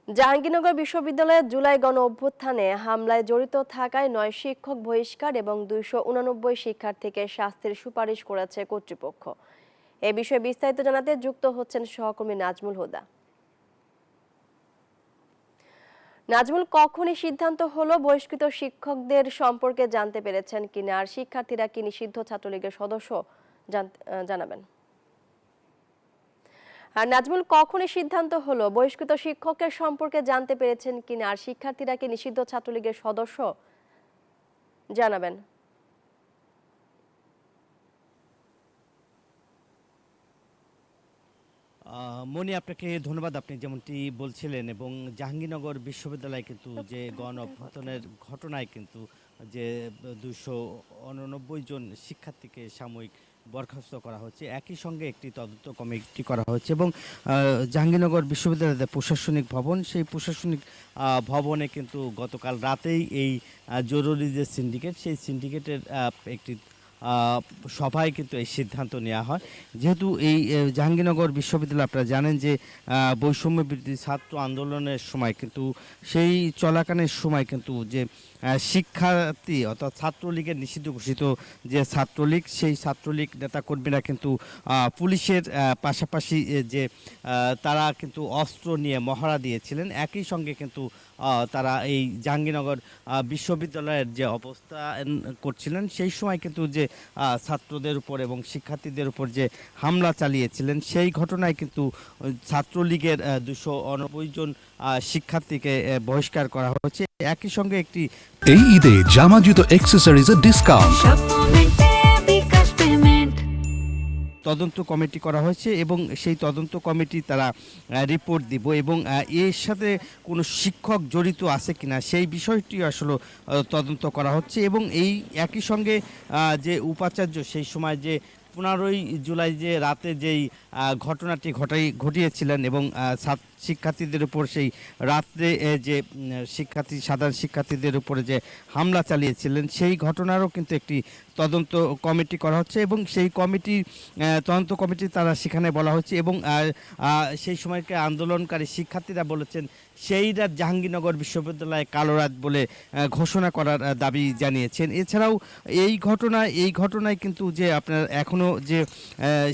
জাহাঙ্গীরনগর বিশ্ববিদ্যালয়ে জুলাই গণ অভ্যুত্থানে হামলায় জড়িত থাকায় ৯ শিক্ষক বহিষ্কার এবং ২৮৯ শিক্ষার্থীকে শাস্তির সুপারিশ করেছে কর্তৃপক্ষ। এ বিষয়ে বিস্তারিত জানাতে যুক্ত হচ্ছেন সহকর্মী নাজমুল হুদা। নাজমুল, কখনই সিদ্ধান্ত হলো বহিষ্কৃত শিক্ষকদের সম্পর্কে জানতে পেরেছেন কিনা, আর শিক্ষার্থীরা কি নিষিদ্ধ ছাত্রলীগের সদস্য জানাবেন। আর নাজমুল, কখনই সিদ্ধান্ত হলো বহিষ্কৃত শিক্ষকের সম্পর্কে জানতে পেরেছেন কিনা, আর শিক্ষার্থীরা কি নিষিদ্ধ ছাত্রলীগের সদস্য জানাবেন। মনি, আপনাকে ধন্যবাদ। আপনি যেমনটি বলছিলেন, এবং জাহাঙ্গীরনগর বিশ্ববিদ্যালয় কিন্তু যে গণ অভ্যুত্থানের ঘটনায় কিন্তু যে ২৮৯ জন শিক্ষার্থীকে সাময়িক বরখাস্ত করা হচ্ছে, একই সঙ্গে একটি তদন্ত কমিটি করা হচ্ছে এবং জাহাঙ্গীরনগর বিশ্ববিদ্যালয়ের প্রশাসনিক ভবন, সেই প্রশাসনিক ভবনে কিন্তু গতকাল রাতেই এই জরুরি যে সিন্ডিকেট, সেই সিন্ডিকেটের একটি সভায় কিন্তু এই সিদ্ধান্ত নেওয়া হয়। যেহেতু এই জাহাঙ্গীরনগর বিশ্ববিদ্যালয়, আপনারা জানেন যে বৈষম্য বিরোধী ছাত্র আন্দোলনের সময় কিন্তু সেই চলাকালীন সময় কিন্তু যে শিক্ষার্থী অর্থাৎ ছাত্রলীগের নিষিদ্ধ ঘোষিত যে ছাত্রলীগ, সেই ছাত্রলীগ নেতাকর্মীরা কিন্তু পুলিশের পাশাপাশি যে তারা কিন্তু অস্ত্র নিয়ে মহড়া দিয়েছিলেন। একই সঙ্গে কিন্তু তারা এই জাহাঙ্গীরনগর বিশ্ববিদ্যালয়ের যে অবস্থা করছিলেন, সেই সময় কিন্তু যে ছাত্রদের উপর এবং শিক্ষার্থীদের উপর যে হামলা চালিয়েছিলেন, সেই ঘটনায় কিন্তু ছাত্রলীগের ২৯ জন শিক্ষার্থীকে বহিষ্কার করা হয়েছে। একই সঙ্গে একটি এই ঈদে জামা জুতো অ্যাক্সেসরিজের ডিসকাউন্ট তদন্ত কমিটি করা হয়েছে এবং সেই তদন্ত কমিটি তারা রিপোর্ট দিব এবং এর সাথে কোনো শিক্ষক জড়িত আছে কিনা সেই বিষয়টি আসলে তদন্ত করা হচ্ছে। এবং এই একই সঙ্গে যে উপাচার্য সেই সময় যে 15ই জুলাই যে রাতে যেই ঘটনাটি ঘটিয়েছিলেন এবং শিক্ষার্থীদের উপর সেই রাত্রে যে সাধারণ শিক্ষার্থীদের উপরে যে হামলা চালিয়েছিলেন, সেই ঘটনারও কিন্তু একটি তদন্ত কমিটি করা হচ্ছে এবং সেই তদন্ত কমিটি তারা সেখানে বলা হচ্ছে। এবং সেই সময়কে আন্দোলনকারী শিক্ষার্থীরা বলেছেন সেই রাত জাহাঙ্গীরনগর বিশ্ববিদ্যালয়ে কালো রাত বলে ঘোষণা করার দাবি জানিয়েছেন। এছাড়াও এই ঘটনায় কিন্তু যে আপনার এখনও যে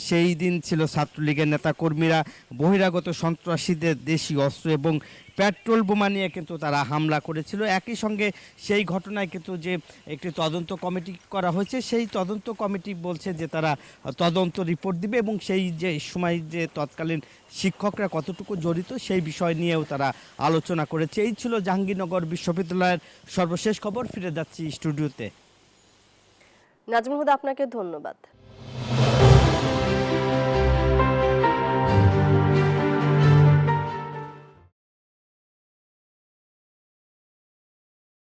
সেই দিন ছিল ছাত্রলীগের নেতাকর্মীরা বহিরাগত সন্ত্রাসীদের দেশীয় অস্ত্র এবং পেট্রোল বোমা নিয়ে কিন্তু তারা হামলা করেছিল। একই সঙ্গে সেই ঘটনায় কিন্তু যে একটি তদন্ত কমিটি করা হয়েছে, সেই তদন্ত কমিটি বলছে যে তারা তদন্ত রিপোর্ট দিবে এবং সেই যে সময় যে তৎকালীন শিক্ষকরা কতটুকু জড়িত সেই বিষয় নিয়েও তারা আলোচনা করেছে। এই ছিল জাহাঙ্গীরনগর বিশ্ববিদ্যালয়ের সর্বশেষ খবর। ফিরে যাচ্ছি স্টুডিওতে। নাজমুল হুদা, আপনাকে ধন্যবাদ।